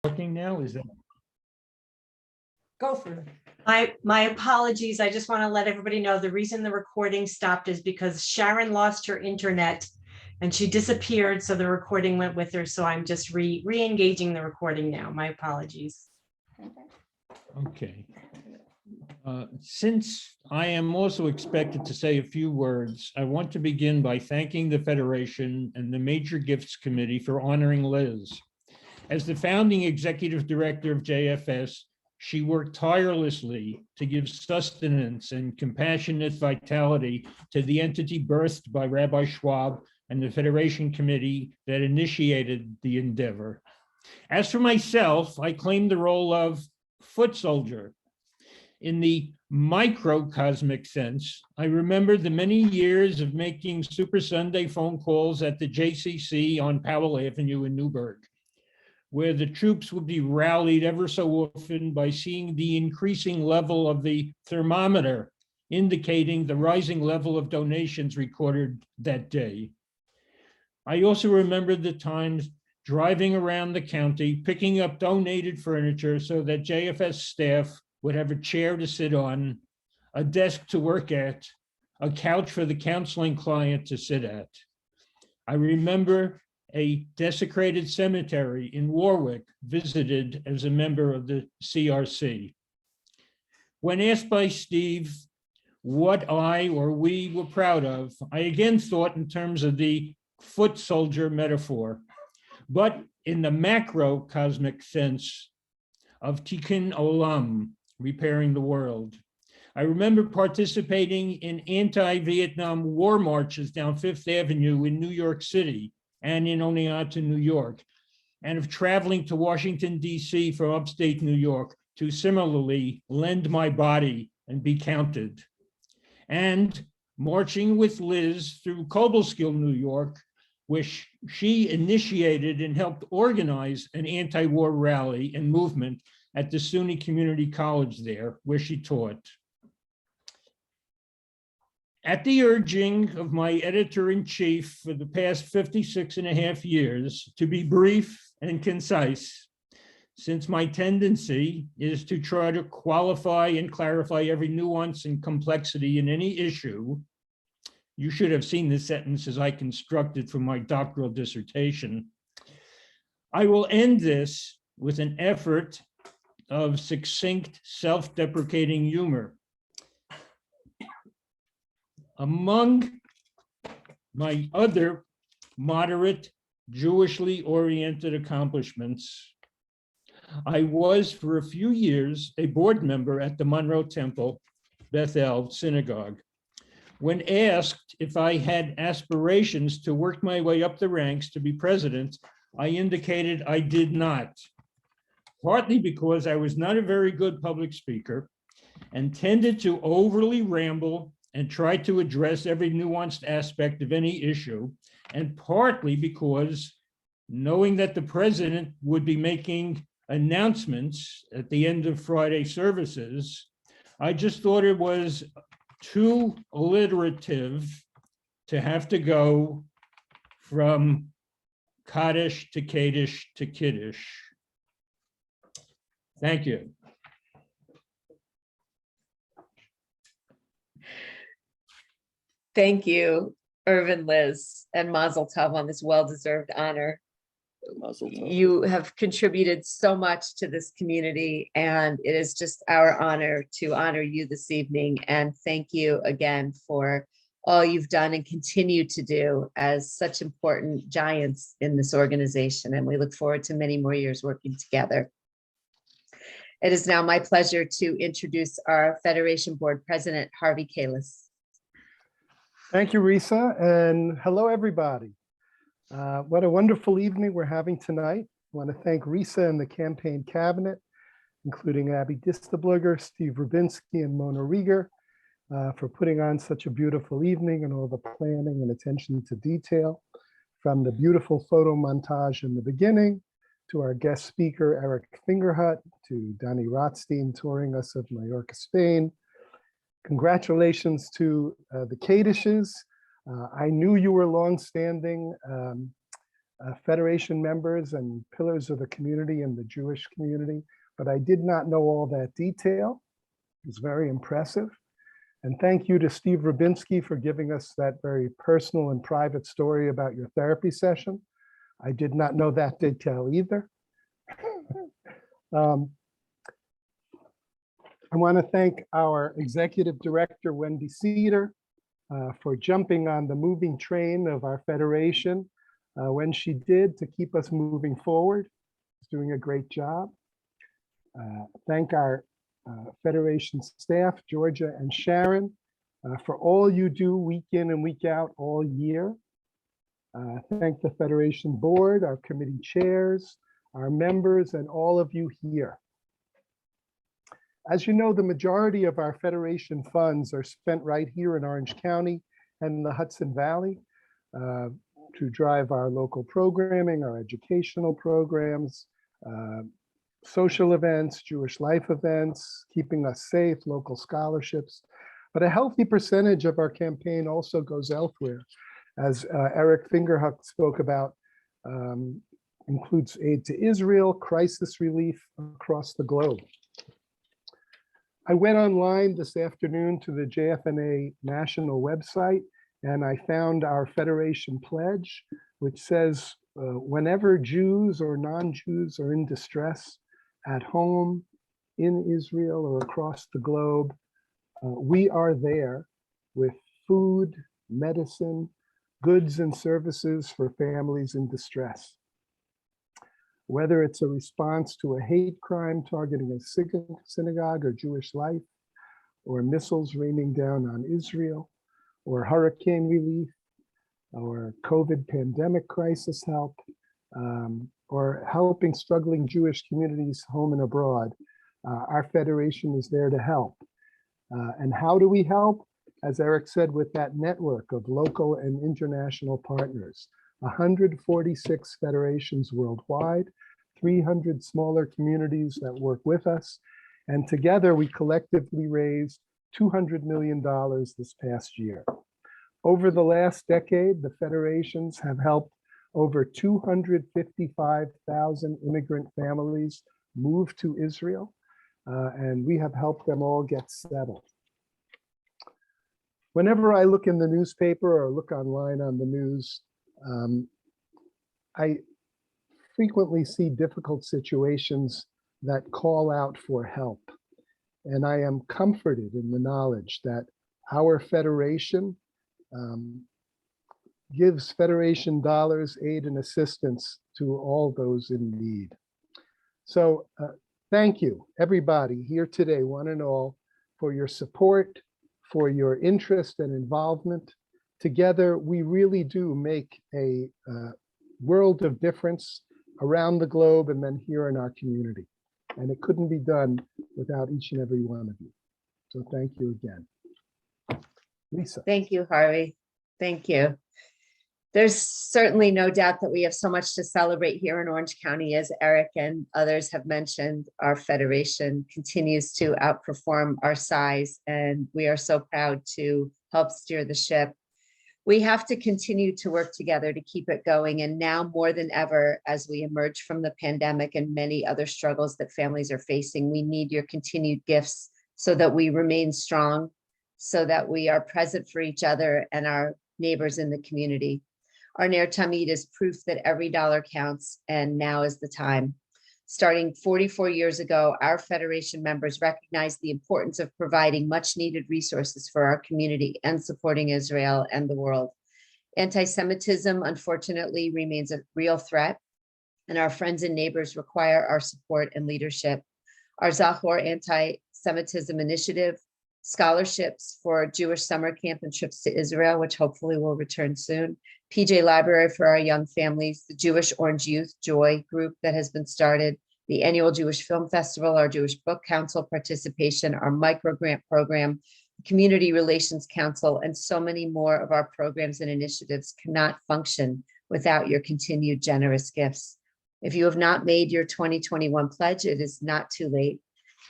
Working now, is that? Go for it. My apologies. I just want to let everybody know the reason the recording stopped is because Sharon lost her internet and she disappeared. So the recording went with her. So I'm just re-engaging the recording now. My apologies. Okay. Since I am also expected to say a few words, I want to begin by thanking the Federation and the Major Gifts Committee for honoring Liz. As the founding executive director of JFS, she worked tirelessly to give sustenance and compassionate vitality to the entity birthed by Rabbi Schwab and the Federation Committee that initiated the endeavor. As for myself, I claim the role of foot soldier. In the microcosmic sense, I remember the many years of making Super Sunday phone calls at the JCC on Powell Avenue in Newburgh, where the troops would be rallied ever so often by seeing the increasing level of the thermometer, indicating the rising level of donations recorded that day. I also remember the times driving around the county, picking up donated furniture so that JFS staff would have a chair to sit on, a desk to work at, a couch for the counseling client to sit at. I remember a desecrated cemetery in Warwick visited as a member of the CRC. When asked by Steve what I or we were proud of, I again thought in terms of the foot soldier metaphor, but in the macrocosmic sense of Tikkun Olam, repairing the world. I remember participating in anti-Vietnam war marches down Fifth Avenue in New York City and in Oneonta, New York, and of traveling to Washington, DC from upstate New York to similarly lend my body and be counted. And marching with Liz through Cobleskill, New York, which she initiated and helped organize an anti-war rally and movement at the SUNY Community College there, where she taught. At the urging of my editor-in-chief for the past 56 and a half years, to be brief and concise, since my tendency is to try to qualify and clarify every nuance and complexity in any issue, you should have seen the sentences I constructed for my doctoral dissertation. I will end this with an effort of succinct, self-deprecating humor. Among my other moderate, Jewishly oriented accomplishments, I was for a few years a board member at the Monroe Temple Beth-El Synagogue. When asked if I had aspirations to work my way up the ranks to be president, I indicated I did not. Partly because I was not a very good public speaker and tended to overly ramble and try to address every nuanced aspect of any issue, and partly because, knowing that the president would be making announcements at the end of Friday services, I just thought it was too alliterative to have to go from Kaddish to Kaddish to Kiddush. Thank you. Thank you, Irvin, Liz, and Mazel Tov on this well-deserved honor. You have contributed so much to this community, and it is just our honor to honor you this evening. And thank you again for all you've done and continue to do as such important giants in this organization. And we look forward to many more years working together. It is now my pleasure to introduce our Federation Board President, Harvey Kalis. Thank you, Risa, and hello, everybody. What a wonderful evening we're having tonight. I want to thank Risa and the campaign cabinet, including Abby Distelblugger, Steve Rubinski, and Mona Rieger, for putting on such a beautiful evening and all the planning and attention to detail, from the beautiful photo montage in the beginning, to our guest speaker, Eric Fingerhut, to Donnie Rothstein touring us of Mallorca, Spain. Congratulations to the Kadishes. I knew you were longstanding Federation members and pillars of the community and the Jewish community, but I did not know all that detail. It was very impressive. And thank you to Steve Rubinski for giving us that very personal and private story about your therapy session. I did not know that detail either. I want to thank our executive director, Wendy Cedar, for jumping on the moving train of our federation when she did to keep us moving forward. She's doing a great job. Thank our Federation staff, Georgia and Sharon, for all you do week in and week out all year. Thank the Federation Board, our committee chairs, our members, and all of you here. As you know, the majority of our Federation funds are spent right here in Orange County and the Hudson Valley to drive our local programming, our educational programs, social events, Jewish life events, keeping us safe, local scholarships. But a healthy percentage of our campaign also goes elsewhere. As Eric Fingerhuck spoke about, includes aid to Israel, crisis relief across the globe. I went online this afternoon to the JFNA national website, and I found our Federation pledge, which says, whenever Jews or non-Jews are in distress at home, in Israel, or across the globe, we are there with food, medicine, goods and services for families in distress. Whether it's a response to a hate crime targeting a synagogue or Jewish life, or missiles raining down on Israel, or hurricane relief, or COVID pandemic crisis help, or helping struggling Jewish communities home and abroad, our Federation is there to help. And how do we help? As Eric said, with that network of local and international partners, 146 federations worldwide, 300 smaller communities that work with us. And together we collectively raised $200 million this past year. Over the last decade, the federations have helped over 255,000 immigrant families move to Israel, and we have helped them all get settled. Whenever I look in the newspaper or look online on the news, I frequently see difficult situations that call out for help. And I am comforted in the knowledge that our Federation gives Federation dollars, aid, and assistance to all those in need. So thank you, everybody here today, one and all, for your support, for your interest and involvement. Together, we really do make a world of difference around the globe and then here in our community. And it couldn't be done without each and every one of you. So thank you again. Lisa. Thank you, Harvey. Thank you. There's certainly no doubt that we have so much to celebrate here in Orange County. As Eric and others have mentioned, our Federation continues to outperform our size, and we are so proud to help steer the ship. We have to continue to work together to keep it going. And now more than ever, as we emerge from the pandemic and many other struggles that families are facing, we need your continued gifts so that we remain strong, so that we are present for each other and our neighbors in the community. Our Ner Tamid is proof that every dollar counts, and now is the time. Starting 44 years ago, our Federation members recognized the importance of providing much needed resources for our community and supporting Israel and the world. Anti-Semitism, unfortunately, remains a real threat, and our friends and neighbors require our support and leadership. Our Zachor Anti-Semitism Initiative, scholarships for Jewish summer camp and trips to Israel, which hopefully will return soon, PJ Library for our young families, the Jewish Orange Youth Joy group that has been started, the annual Jewish Film Festival, our Jewish Book Council participation, our micro grant program, Community Relations Council, and so many more of our programs and initiatives cannot function without your continued generous gifts. If you have not made your 2021 pledge, it is not too late.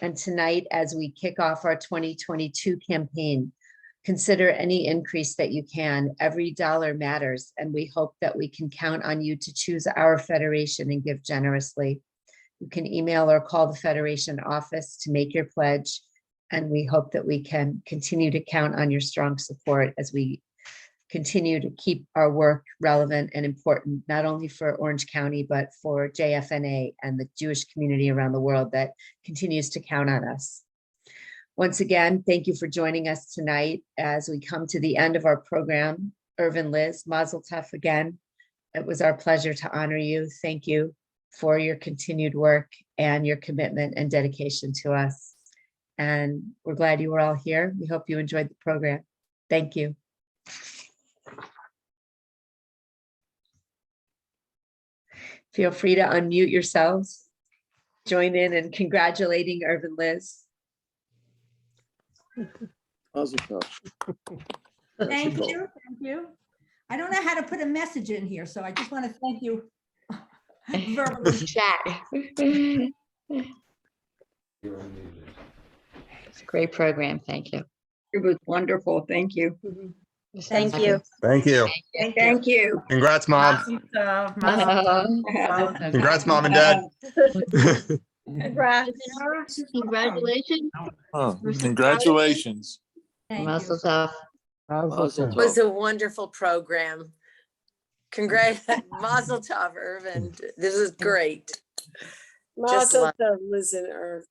And tonight, as we kick off our 2022 campaign, Consider any increase that you can. Every dollar matters, and we hope that we can count on you to choose our federation and give generously. You can email or call the Federation office to make your pledge, and we hope that we can continue to count on your strong support as we continue to keep our work relevant and important, not only for Orange County, but for JFNA and the Jewish community around the world that continues to count on us. Once again, thank you for joining us tonight as we come to the end of our program. Irvin, Liz, Mazel Tov again. It was our pleasure to honor you. Thank you for your continued work and your commitment and dedication to us. And we're glad you were all here. We hope you enjoyed the program. Thank you. Feel free to unmute yourselves. Join in congratulating Irvin, Liz. Thank you, thank you. I don't know how to put a message in here, so I just want to thank you verbally. Chat. It's a great program. Thank you. It was wonderful. Thank you. Thank you. Thank you. Thank you. Congrats, Mom. Congrats, Mom and Dad. Congratulations. Congratulations. Thank you. Mazel tov. Mazel It tov. was a wonderful program. Mazel tov, Irvin. This is great. Just Mazel love- tov, Liz and Irv.